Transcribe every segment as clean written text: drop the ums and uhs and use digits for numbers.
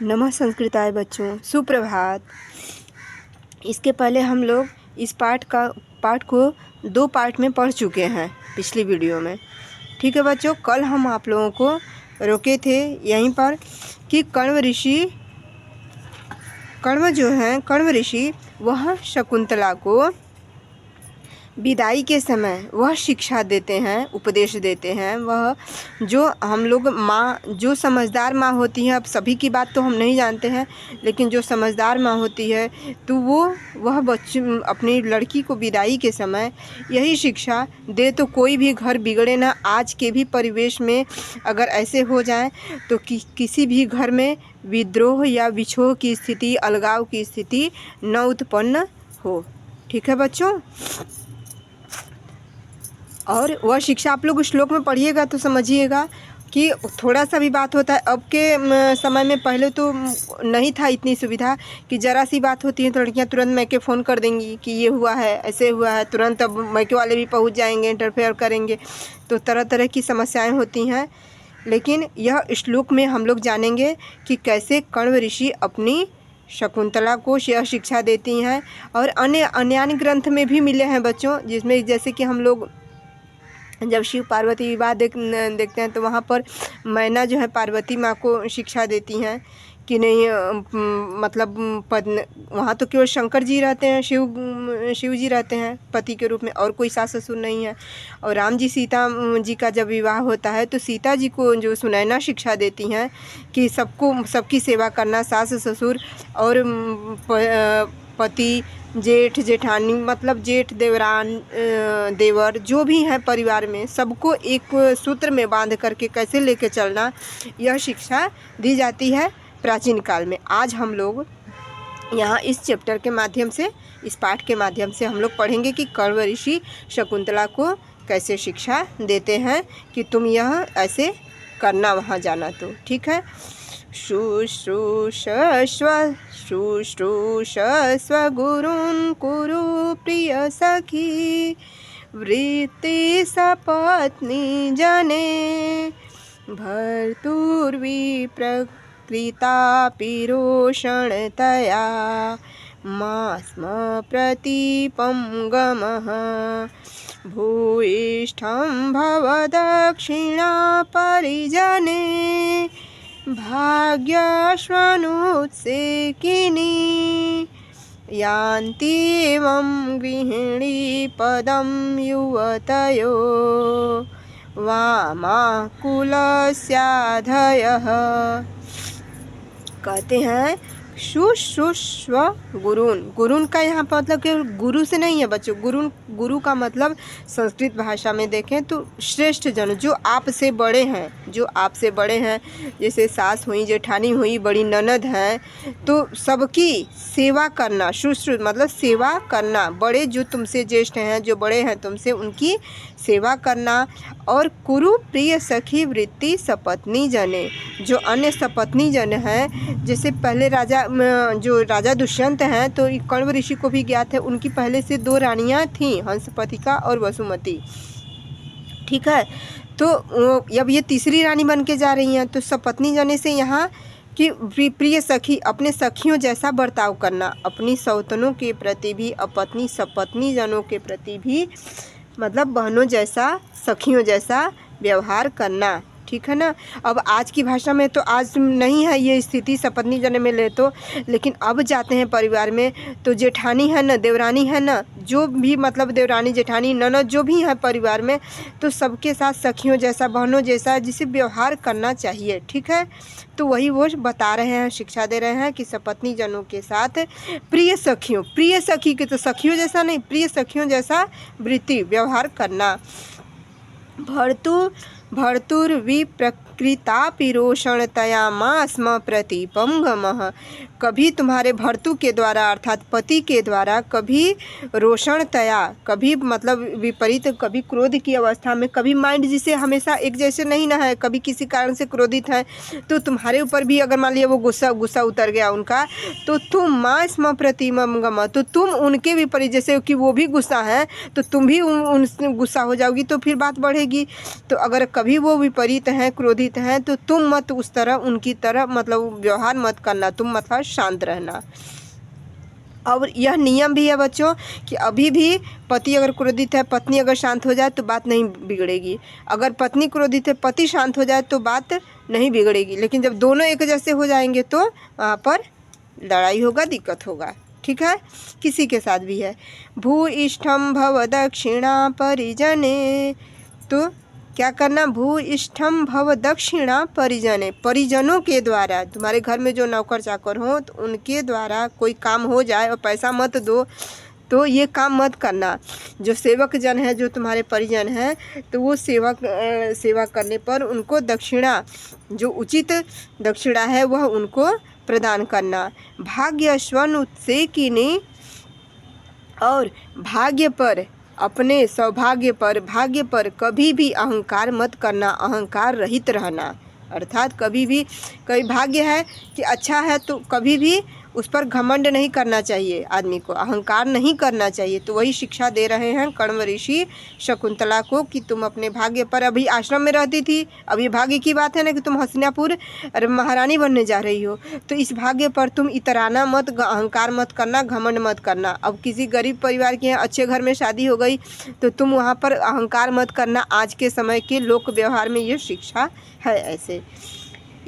नमः संस्कृताय बच्चों, सुप्रभात। इसके पहले हम लोग इस पाठ को 2 पार्ट में पढ़ चुके हैं पिछली वीडियो में। ठीक है बच्चों, कल हम आप लोगों को रोके थे यहीं पर कि कण्व ऋषि वह शकुंतला को विदाई के समय वह शिक्षा देते हैं, उपदेश देते हैं। वह जो हम लोग माँ, जो समझदार माँ होती है, अब सभी की बात तो हम नहीं जानते हैं, लेकिन जो समझदार माँ होती है तो वह बच्चों अपनी लड़की को विदाई के समय यही शिक्षा दे तो कोई भी घर बिगड़े ना। आज के भी परिवेश में अगर ऐसे हो जाए तो किसी भी घर में विद्रोह या विछोह की स्थिति, अलगाव की स्थिति न उत्पन्न हो। ठीक है बच्चों, और वह शिक्षा आप लोग श्लोक में पढ़िएगा तो समझिएगा कि थोड़ा सा भी बात होता है। अब के समय में, पहले तो नहीं था इतनी सुविधा कि ज़रा सी बात होती है तो लड़कियां तुरंत मैके फ़ोन कर देंगी कि ये हुआ है, ऐसे हुआ है, तुरंत अब मैके वाले भी पहुंच जाएंगे, इंटरफेयर करेंगे, तो तरह तरह की समस्याएं होती हैं। लेकिन यह श्लोक में हम लोग जानेंगे कि कैसे कण्व ऋषि अपनी शकुंतला को यह शिक्षा देती हैं। और अन्य ग्रंथ में भी मिले हैं बच्चों, जिसमें जैसे कि हम लोग जब शिव पार्वती विवाह देखते हैं तो वहाँ पर मैना जो है पार्वती माँ को शिक्षा देती हैं कि नहीं, मतलब वहाँ तो केवल शंकर जी रहते हैं, शिव जी रहते हैं पति के रूप में, और कोई सास ससुर नहीं है। और राम जी सीता जी का जब विवाह होता है तो सीता जी को जो सुनैना शिक्षा देती हैं कि सबकी सेवा करना, सास ससुर और पति, जेठ जेठानी, मतलब जेठ देवरान देवर जो भी हैं परिवार में, सबको एक सूत्र में बांध करके कैसे लेके चलना, यह शिक्षा दी जाती है प्राचीन काल में। आज हम लोग यहाँ इस चैप्टर के माध्यम से, इस पाठ के माध्यम से हम लोग पढ़ेंगे कि कण्व ऋषि शकुंतला को कैसे शिक्षा देते हैं कि तुम यह ऐसे करना वहाँ जाना तो। ठीक है, शुश्रूषस्व गुरुन् कुरु प्रिय सखी वृत्ति सपत्नी जने भर्तुर्विप्रकृतापि रोषणतया मा स्म प्रतीपं गमः भूयिष्ठं भव दक्षिणा परिजने भाग्याश्वनुत्सेकिनी यान्ति एवं गृहिणी पदं युवतयो वामाकुलस्याधयः। कहते हैं शुश्रूषस्व गुरुन का यहाँ पर मतलब कि गुरु से नहीं है बच्चों। गुरु का मतलब संस्कृत भाषा में देखें तो श्रेष्ठ जन, जो आपसे बड़े हैं, जो आपसे बड़े हैं, जैसे सास हुई, जेठानी हुई, बड़ी ननद हैं, तो सबकी सेवा करना। शुश्रूष मतलब सेवा करना, बड़े जो तुमसे ज्येष्ठ हैं, जो बड़े हैं तुमसे, उनकी सेवा करना। और कुरु प्रिय सखी वृत्ति सपत्नी जने, जो अन्य सपत्नी जन हैं, जैसे पहले जो राजा दुष्यंत हैं तो कण्व ऋषि को भी ज्ञात है, उनकी पहले से 2 रानियां थीं, हंसपतिका और वसुमती। ठीक है, तो अब ये तीसरी रानी बन के जा रही हैं। तो सपत्नी जने से यहाँ कि प्रिय सखी, अपने सखियों जैसा बर्ताव करना, अपनी सौतनों के प्रति भी, अपनी सपत्नी जनों के प्रति भी, मतलब बहनों जैसा, सखियों जैसा व्यवहार करना। ठीक है ना। अब आज की भाषा में तो आज नहीं है ये स्थिति सपत्नी जन में ले तो, लेकिन अब जाते हैं परिवार में तो जेठानी है ना, देवरानी है ना, जो भी मतलब देवरानी, जेठानी, ननद जो भी है परिवार में, तो सबके साथ सखियों जैसा, बहनों जैसा जिसे व्यवहार करना चाहिए। ठीक है, तो वही वो बता रहे हैं, शिक्षा दे रहे हैं कि सपत्नी जनों के साथ प्रिय सखियों, प्रिय सखी के तो सखियों जैसा नहीं, प्रिय सखियों जैसा वृत्ति व्यवहार करना। भर्तुर्विप्रकृतापि रोषणतया मा स्म प्रतीपं गमः। कभी तुम्हारे भर्तु के द्वारा अर्थात पति के द्वारा कभी रोषणतया, कभी मतलब विपरीत, कभी क्रोध की अवस्था में, कभी माइंड जिसे हमेशा एक जैसे नहीं ना है, कभी किसी कारण से क्रोधित है तो तुम्हारे ऊपर भी अगर मान लिया वो गुस्सा उतर गया उनका, तो तुम मा स्म प्रतीपं गमः, तो तुम उनके विपरीत, जैसे कि वो भी गुस्सा है तो तुम भी उन गुस्सा हो जाओगी, तो फिर बात बढ़ेगी। तो अगर कभी वो विपरीत हैं, क्रोधित क्रोधित हैं तो तुम मत उस तरह उनकी तरह मतलब व्यवहार मत करना, तुम मतलब शांत रहना। और यह नियम भी है बच्चों कि अभी भी पति अगर क्रोधित है, पत्नी अगर शांत हो जाए तो बात नहीं बिगड़ेगी। अगर पत्नी क्रोधित है, पति शांत हो जाए तो बात नहीं बिगड़ेगी। लेकिन जब दोनों एक जैसे हो जाएंगे तो वहाँ पर लड़ाई होगा, दिक्कत होगा। ठीक है, किसी के साथ भी है। भू इष्टम भव दक्षिणा परिजने, तो क्या करना, भू इष्टम भव दक्षिणा परिजने, परिजनों के द्वारा, तुम्हारे घर में जो नौकर चाकर हो तो उनके द्वारा कोई काम हो जाए और पैसा मत दो, तो ये काम मत करना। जो सेवक जन है, जो तुम्हारे परिजन हैं, तो वो सेवा करने पर उनको दक्षिणा, जो उचित दक्षिणा है वह उनको प्रदान करना। भाग्य स्वर्ण उत्सेकिनी, और भाग्य पर, अपने सौभाग्य पर, भाग्य पर कभी भी अहंकार मत करना, अहंकार रहित रहना। अर्थात कभी भी, कोई भाग्य है कि अच्छा है तो कभी भी उस पर घमंड नहीं करना चाहिए, आदमी को अहंकार नहीं करना चाहिए। तो वही शिक्षा दे रहे हैं कण्व ऋषि शकुंतला को कि तुम अपने भाग्य पर, अभी आश्रम में रहती थी, अब ये भाग्य की बात है ना कि तुम हस्तिनापुर महारानी बनने जा रही हो, तो इस भाग्य पर तुम इतराना मत, अहंकार मत करना, घमंड मत करना। अब किसी गरीब परिवार के यहाँ अच्छे घर में शादी हो गई तो तुम वहाँ पर अहंकार मत करना। आज के समय के लोक व्यवहार में ये शिक्षा है। ऐसे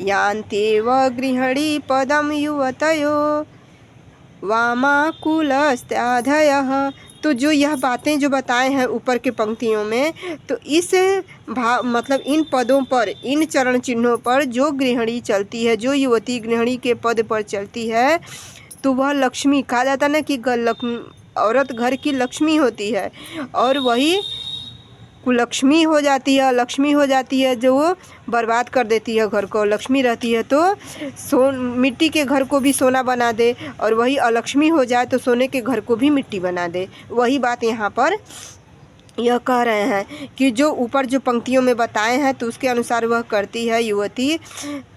यान्त्येव गृहिणी पदम युवतयो वामाकुलस्त्याधयः, तो जो यह बातें जो बताए हैं ऊपर के पंक्तियों में, तो इस मतलब इन पदों पर, इन चरण चिन्हों पर जो गृहिणी चलती है, जो युवती गृहिणी के पद पर चलती है, तो वह लक्ष्मी, कहा जाता है ना कि औरत घर की लक्ष्मी होती है, और वही कुलक्ष्मी हो जाती है, लक्ष्मी हो जाती है, जो वो बर्बाद कर देती है घर को। लक्ष्मी रहती है तो मिट्टी के घर को भी सोना बना दे, और वही अलक्ष्मी हो जाए तो सोने के घर को भी मिट्टी बना दे। वही बात यहाँ पर यह कह रहे हैं कि जो ऊपर जो पंक्तियों में बताए हैं तो उसके अनुसार वह करती है युवती,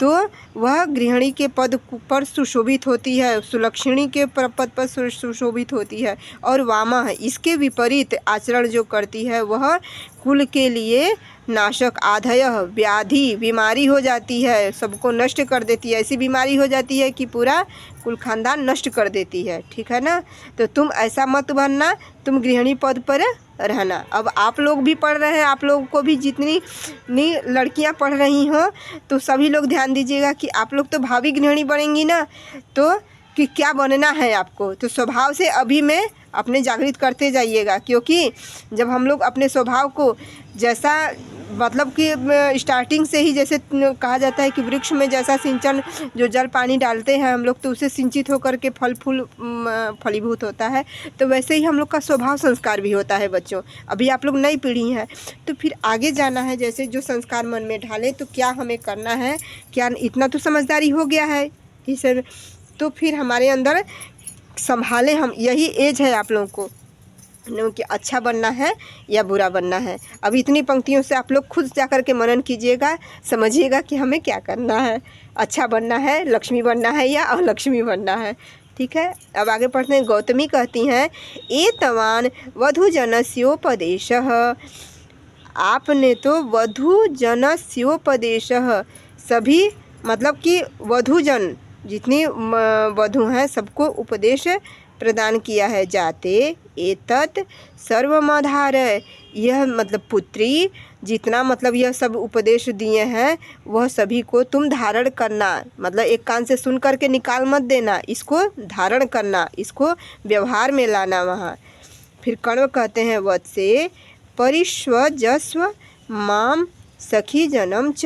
तो वह गृहिणी के पद पर सुशोभित होती है, सुलक्षणी के पद पर सुशोभित होती है। और वामा है, इसके विपरीत आचरण जो करती है वह कुल के लिए नाशक, आधय, व्याधि, बीमारी हो जाती है, सबको नष्ट कर देती है। ऐसी बीमारी हो जाती है कि पूरा कुल खानदान नष्ट कर देती है। ठीक है ना, तो तुम ऐसा मत बनना, तुम गृहिणी पद पर रहना। अब आप लोग भी पढ़ रहे हैं, आप लोगों को भी जितनी लड़कियां पढ़ रही हों तो सभी लोग ध्यान दीजिएगा कि आप लोग तो भावी गृहिणी बनेंगी ना, तो कि क्या बनना है आपको, तो स्वभाव से अभी में अपने जागृत करते जाइएगा। क्योंकि जब हम लोग अपने स्वभाव को जैसा मतलब कि स्टार्टिंग से ही, जैसे कहा जाता है कि वृक्ष में जैसा सिंचन, जो जल पानी डालते हैं हम लोग तो उसे सिंचित होकर के फल फूल फलीभूत होता है, तो वैसे ही हम लोग का स्वभाव संस्कार भी होता है बच्चों। अभी आप लोग नई पीढ़ी हैं तो फिर आगे जाना है, जैसे जो संस्कार मन में ढाले तो क्या हमें करना है, क्या इतना तो समझदारी हो गया है इस, तो फिर हमारे अंदर संभाले हम, यही एज है आप लोगों को कि अच्छा बनना है या बुरा बनना है। अब इतनी पंक्तियों से आप लोग खुद जा कर के मनन कीजिएगा, समझिएगा कि हमें क्या करना है, अच्छा बनना है, लक्ष्मी बनना है या अलक्ष्मी बनना है। ठीक है, अब आगे पढ़ते हैं। गौतमी कहती हैं, एतवान वधूजनस्योपदेशः, आपने तो वधूजनस्योपदेशः, सभी मतलब कि वधूजन जितनी वधू हैं सबको उपदेश प्रदान किया है। जाते एतत् सर्वमाधार, यह मतलब पुत्री जितना मतलब यह सब उपदेश दिए हैं वह सभी को तुम धारण करना, मतलब एक कान से सुन करके निकाल मत देना, इसको धारण करना, इसको व्यवहार में लाना वहाँ। फिर कण्व कहते हैं, वत्से परिष्वजस्व माम सखी जनम च,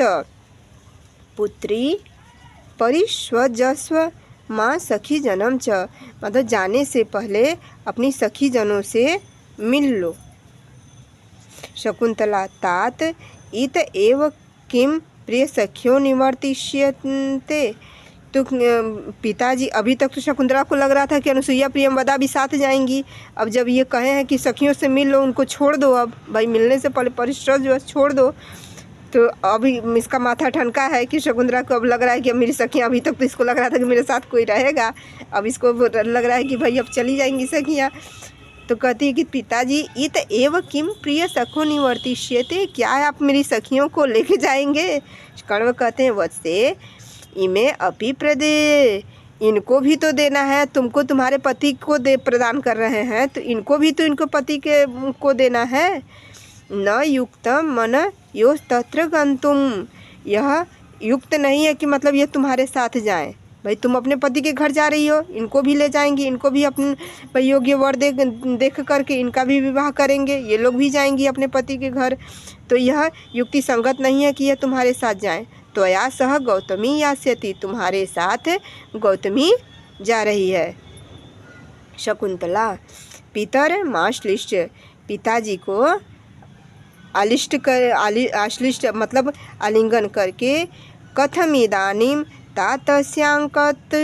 पुत्री परिष्वजस्व माँ सखी जनम च, मतलब जाने से पहले अपनी सखी जनों से मिल लो। शकुंतला तात इत एव किम प्रिय सखियों निवर्तिष्यन्ते, तो पिताजी, अभी तक तो शकुंतला को लग रहा था कि अनुसुईया प्रियंवदा भी साथ जाएंगी, अब जब ये कहे हैं कि सखियों से मिल लो, उनको छोड़ दो, अब भाई मिलने से पहले परिष्वज छोड़ दो, तो अभी इसका माथा ठनका है कि शकुंतला को अब लग रहा है कि अब मेरी सखियाँ, अभी तक तो इसको लग रहा था कि मेरे साथ कोई रहेगा, अब इसको लग रहा है कि भाई अब चली जाएंगी सखियाँ। तो कहती है कि पिताजी इत एव किम प्रिय सखो निवर्तिष्यते, क्या आप मेरी सखियों को लेके जाएंगे? कण्व कहते हैं वत्से इमे अपि प्रदे, इनको भी तो देना है, तुमको तुम्हारे पति को दे प्रदान कर रहे हैं तो इनको भी तो इनको पति के को देना है। न युक्त मन यो तत्र गंतुम, यह युक्त नहीं है कि मतलब ये तुम्हारे साथ जाएं। भाई तुम अपने पति के घर जा रही हो, इनको भी ले जाएंगी, इनको भी अपने योग्य वर देख करके इनका भी विवाह करेंगे, ये लोग भी जाएंगी अपने पति के घर, तो यह युक्ति संगत नहीं है कि यह तुम्हारे साथ जाएं। त्वया सह गौतमी यास्यति, तुम्हारे साथ गौतमी जा रही है। शकुंतला पितर माश्लिष्ट, पिताजी को आश्लिष्ट मतलब आलिंगन करके कथमिदानीं तातस्यांकत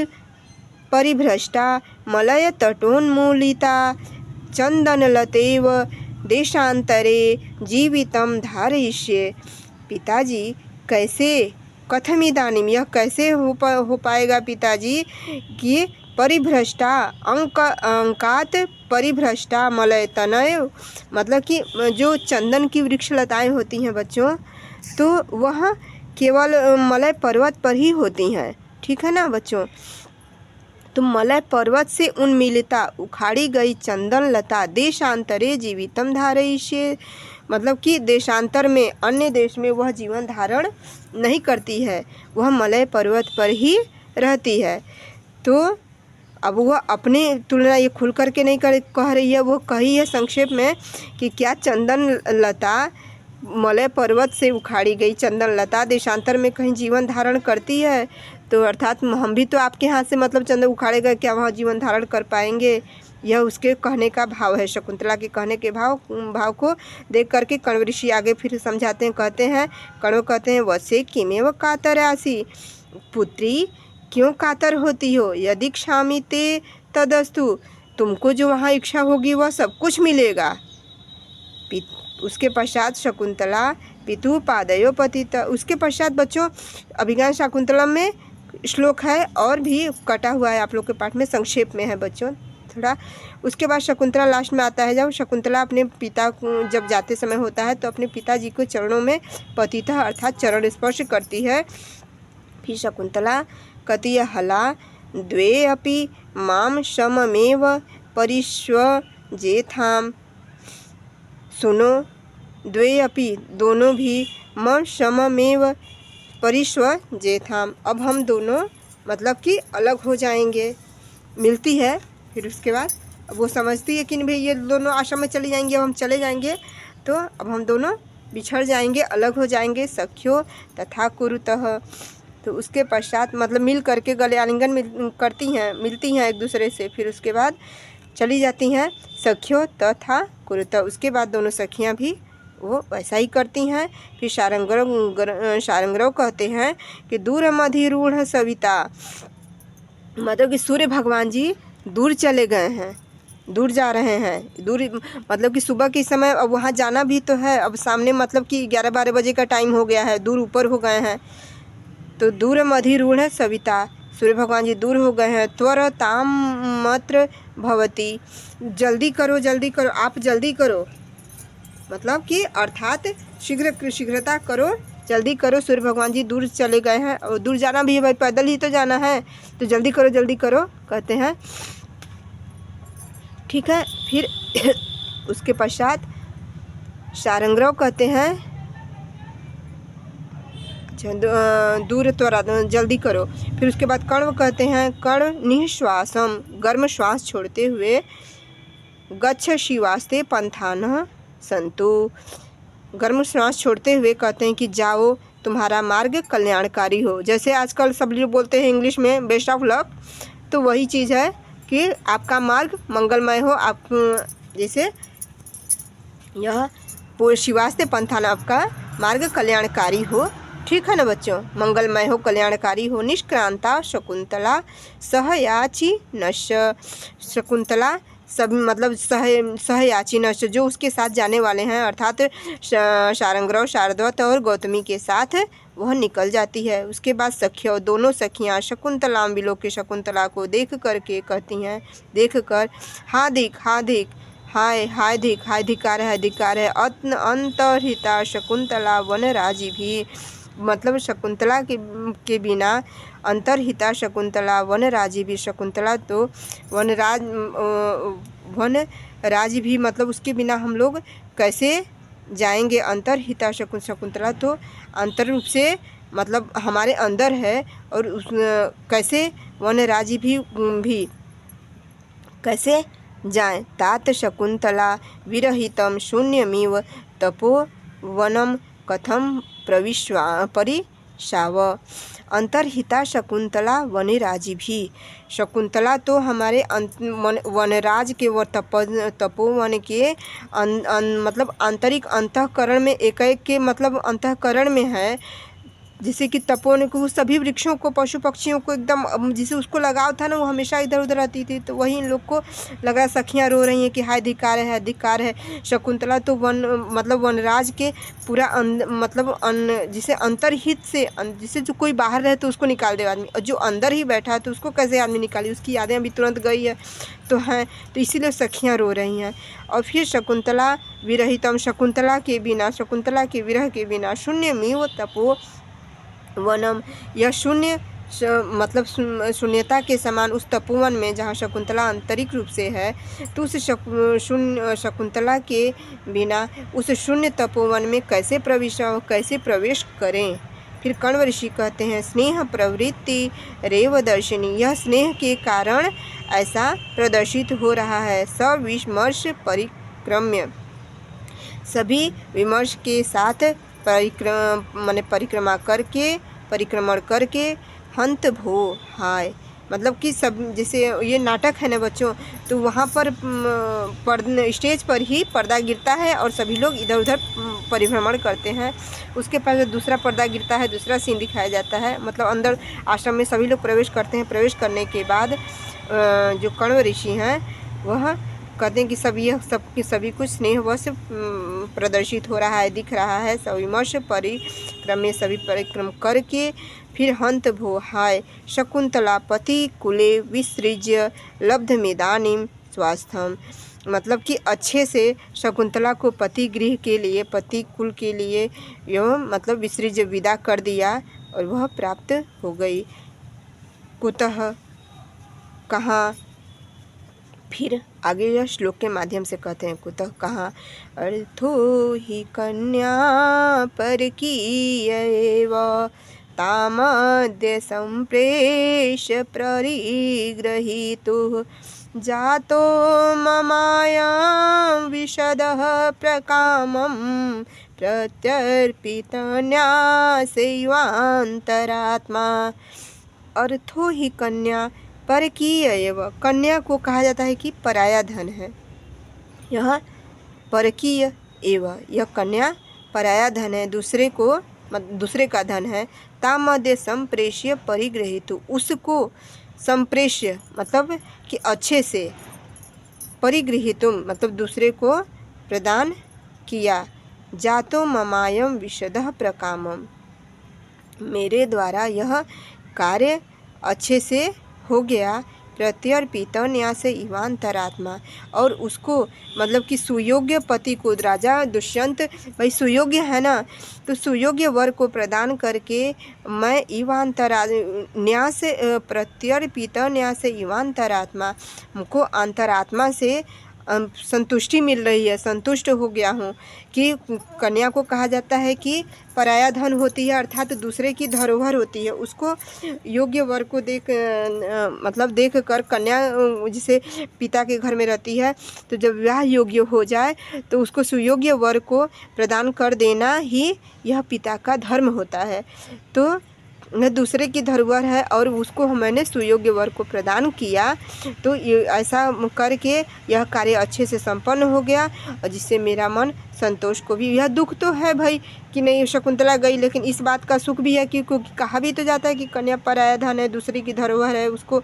परिभ्रष्टा मलय तटोन्मूलिता चंदनलतेव देशांतरे जीवितम धारयिष्ये। पिताजी कैसे, कथमिदानीं यह कैसे हो पाएगा पिताजी कि परिभ्रष्टा अंकात परिभ्रष्टा मलय तनय, मतलब कि जो चंदन की वृक्षलताएँ होती हैं बच्चों, तो वह केवल मलय पर्वत पर ही होती हैं, ठीक है ना बच्चों। तो मलय पर्वत से उन्मीलिता उखाड़ी गई चंदन लता देशांतरे जीवितम धारयिष्ये, मतलब कि देशांतर में अन्य देश में वह जीवन धारण नहीं करती है, वह मलय पर्वत पर ही रहती है। तो अब वह अपनी तुलना ये खुल करके नहीं कह रही है, वो कही है संक्षेप में कि क्या चंदन लता मलय पर्वत से उखाड़ी गई चंदन लता देशांतर में कहीं जीवन धारण करती है, तो अर्थात हम भी तो आपके हाथ से मतलब चंदन उखाड़े गए, क्या वहाँ जीवन धारण कर पाएंगे? यह उसके कहने का भाव है, शकुंतला के कहने के भाव को देख करके कण्व ऋषि आगे फिर समझाते हैं, कहते हैं कण्व कहते हैं वसे किमेव कातरासि, पुत्री क्यों कातर होती हो, यदि क्षामि ते तदस्तु, तुमको जो वहाँ इच्छा होगी वह सब कुछ मिलेगा। उसके पश्चात शकुंतला पितु पादयो पतित, उसके पश्चात बच्चों अभिज्ञान शाकुंतलम में श्लोक है और भी कटा हुआ है, आप लोग के पाठ में संक्षेप में है बच्चों थोड़ा। उसके बाद शकुंतला लास्ट में आता है, जब शकुंतला अपने पिता को जब जाते समय होता है तो अपने पिताजी को चरणों में पतितः अर्थात चरण स्पर्श करती है। फिर शकुंतला कहती है हला द्वे अपि माम सममेव परिष्वजेथाम, सुनो द्वे अपि दोनों भी म सममेव परिष्वजेथाम, अब हम दोनों मतलब कि अलग हो जाएंगे, मिलती है। फिर उसके बाद अब वो समझती है कि भाई ये दोनों आश्रम में चली जाएंगी, अब हम चले जाएंगे तो अब हम दोनों बिछड़ जाएंगे, अलग हो जाएंगे। सख्यो तथा कुरुतः, तो उसके पश्चात मतलब मिल करके गले आलिंगन करती हैं, मिलती हैं एक दूसरे से, फिर उसके बाद चली जाती हैं। सख्यो तथा कुरुतः, उसके बाद दोनों सखियां भी वो वैसा ही करती हैं। फिर शारंगरव कहते हैं कि दूर मधिरूढ़ सविता, मतलब कि सूर्य भगवान जी दूर चले गए हैं, दूर जा रहे हैं, दूर मतलब कि सुबह के समय अब वहाँ जाना भी तो है, अब सामने मतलब कि 11-12 बजे का टाइम हो गया है, दूर ऊपर हो गए हैं, तो दूर मधिरूढ़ सविता, सूर्य भगवान जी दूर हो गए हैं। त्वरताम मात्र भवती, जल्दी करो जल्दी करो, आप जल्दी करो, मतलब कि अर्थात शीघ्रता करो, जल्दी करो, सूर्य भगवान जी दूर चले गए हैं और दूर जाना भी है भाई, पैदल ही तो जाना है, तो जल्दी करो कहते हैं, ठीक है। फिर उसके पश्चात शारंगरव कहते हैं दूर त्वरा जल्दी करो। फिर उसके बाद कण्व कहते हैं कर्ण निःश्वासम, गर्म श्वास छोड़ते हुए, गच्छ शिवास्ते पंथान संतु, गर्म श्वास छोड़ते हुए कहते हैं कि जाओ, तुम्हारा मार्ग कल्याणकारी हो। जैसे आजकल सब लोग बोलते हैं इंग्लिश में बेस्ट ऑफ लक, तो वही चीज़ है कि आपका मार्ग मंगलमय हो, आप जैसे यह शिवास्ते पंथान, आपका मार्ग कल्याणकारी हो, ठीक है ना बच्चों, मंगलमय हो, कल्याणकारी हो। निष्क्रांता शकुंतला सहयाची नश, शकुंतला सब मतलब सहयाची नश, जो उसके साथ जाने वाले हैं अर्थात शारंगरव, शारद्वत और गौतमी के साथ वह निकल जाती है। उसके बाद सखियों, दोनों सखियाँ शकुंतला विलोक के शकुंतला को देख करके कहती हैं, देख कर हाँ देख हाय हाय धिकार है अंतर्हिता शकुंतला वनराजी भी, मतलब शकुंतला के बिना अंतर्हिता शकुंतला वनराजी भी, शकुंतला तो वनराज भी, मतलब उसके बिना हम लोग कैसे जाएंगे। अंतर्हिता शकुंतला तो अंतर रूप से मतलब हमारे अंदर है, और उस कैसे वनराजी भी कैसे जाएं। तात शकुंतला विरहितम शून्यमिव तपोवनम कथम परिशाव। अंतर्हिता शकुंतला वनराजी भी, शकुंतला तो हमारे वनराज के व तपोवन के मतलब आंतरिक अंतःकरण में एक के मतलब अंतःकरण में है। जैसे कि तपोवन को सभी वृक्षों को पशु पक्षियों को एकदम जिसे उसको लगाव था ना, वो हमेशा इधर उधर रहती थी। तो वही इन लोग को लगा सखियाँ रो रही हैं कि हाय धिक्कार है। शकुंतला तो मतलब वनराज के पूरा मतलब जिसे अंतर्हित से जिसे जो कोई बाहर रहे तो उसको निकाल दे आदमी, और जो अंदर ही बैठा है तो उसको कैसे आदमी निकाले, उसकी यादें अभी तुरंत गई है तो हैं, तो इसीलिए सखियाँ रो रही हैं। और फिर शकुंतला विरहितम, शकुंतला के विरह के बिना शून्यमिव तपो वनम, यह शून्य मतलब शून्यता के समान उस तपोवन में जहाँ शकुंतला आंतरिक रूप से है, तो उस शकुंतला के बिना उस शून्य तपोवन में कैसे प्रवेश करें। फिर कण्व ऋषि कहते हैं स्नेह प्रवृत्ति रेव दर्शनी, यह स्नेह के कारण ऐसा प्रदर्शित हो रहा है। सविमर्श परिक्रम्य, सभी विमर्श के साथ परिक्रमण करके हंत भो हाय, मतलब कि सब जैसे ये नाटक है ना बच्चों, तो वहाँ पर स्टेज पर ही पर्दा गिरता है और सभी लोग इधर उधर परिभ्रमण करते हैं। उसके पास दूसरा पर्दा गिरता है, दूसरा सीन दिखाया जाता है, मतलब अंदर आश्रम में सभी लोग प्रवेश करते हैं। प्रवेश करने के बाद जो कण्व ऋषि हैं वह कहते हैं कि सभी कुछ स्नेहवश प्रदर्शित हो रहा है, दिख रहा है। सविमर्श परिक्रम में सभी परिक्रम करके फिर हंत भो हाय शकुंतला पति कुले विसृज्य लब्ध मेदानीम स्वास्थ्यम, मतलब कि अच्छे से शकुंतला को पति गृह के लिए, पति कुल के लिए एवं मतलब विसृज्य विदा कर दिया और वह प्राप्त हो गई। कुतः कहाँ, फिर आगे यह श्लोक के माध्यम से कहते हैं कुतः कहाँ, अर्थो ही कन्या परकीयैव तामद्य संप्रेष्य परिगृहीतुः जातो ममायां विशदः प्रकामं प्रत्यर्पितन्यासैवान्तरात्मा। अर्थो ही कन्या परकीय एवं, कन्या को कहा जाता है कि पराया धन है। यह परकीय एवं, यह कन्या पराया धन है, दूसरे का धन है। तामध्य संप्रेष्य परिगृहीत, उसको संप्रेष्य मतलब कि अच्छे से, परिगृहीतुम मतलब दूसरे को प्रदान किया। जातो ममायम विशदः प्रकामम, मेरे द्वारा यह कार्य अच्छे से हो गया। प्रत्यर्पित न्यास इवांतरात्मा, और उसको मतलब कि सुयोग्य पति को, राजा दुष्यंत भाई सुयोग्य है ना, तो सुयोग्य वर को प्रदान करके मैं न्यास प्रत्यर्पित न्यास इवांतरात्मा, हमको अंतरात्मा से संतुष्टि मिल रही है, संतुष्ट हो गया हूँ। कि कन्या को कहा जाता है कि पराया धन होती है, अर्थात दूसरे की धरोहर होती है। उसको योग्य वर को देख कर कन्या जिसे पिता के घर में रहती है, तो जब विवाह योग्य हो जाए तो उसको सुयोग्य वर को प्रदान कर देना ही यह पिता का धर्म होता है। तो वह दूसरे की धरोहर है और उसको मैंने सुयोग्य वर को प्रदान किया, तो ऐसा करके यह कार्य अच्छे से संपन्न हो गया, और जिससे मेरा मन संतोष को भी, यह दुख तो है भाई कि नहीं शकुंतला गई, लेकिन इस बात का सुख भी है कि कहा भी तो जाता है कि कन्या पराया धन है, दूसरे की धरोहर है। उसको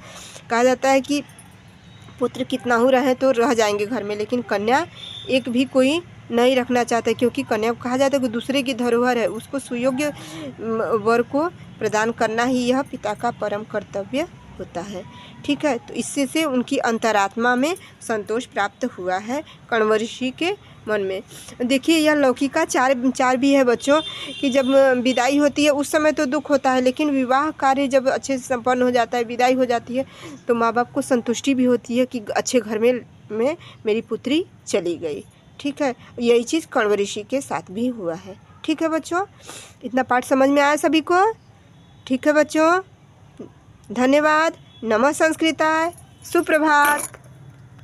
कहा जाता है कि पुत्र कितना हो रहे तो रह जाएंगे घर में, लेकिन कन्या एक भी कोई नहीं रखना चाहते, क्योंकि कन्या को कहा जाता है कि दूसरे की धरोहर है, उसको सुयोग्य वर को प्रदान करना ही यह पिता का परम कर्तव्य होता है। ठीक है, तो इससे से उनकी अंतरात्मा में संतोष प्राप्त हुआ है कण्व ऋषि के मन में। देखिए यह लौकिक का चार भी है बच्चों कि जब विदाई होती है उस समय तो दुख होता है, लेकिन विवाह कार्य जब अच्छे से संपन्न हो जाता है, विदाई हो जाती है, तो माँ बाप को संतुष्टि भी होती है कि अच्छे घर में मेरी पुत्री चली गई। ठीक है, यही चीज़ कण्व ऋषि के साथ भी हुआ है। ठीक है बच्चों, इतना पाठ समझ में आया सभी को? ठीक है बच्चों, धन्यवाद। नमः संस्कृताय, सुप्रभात।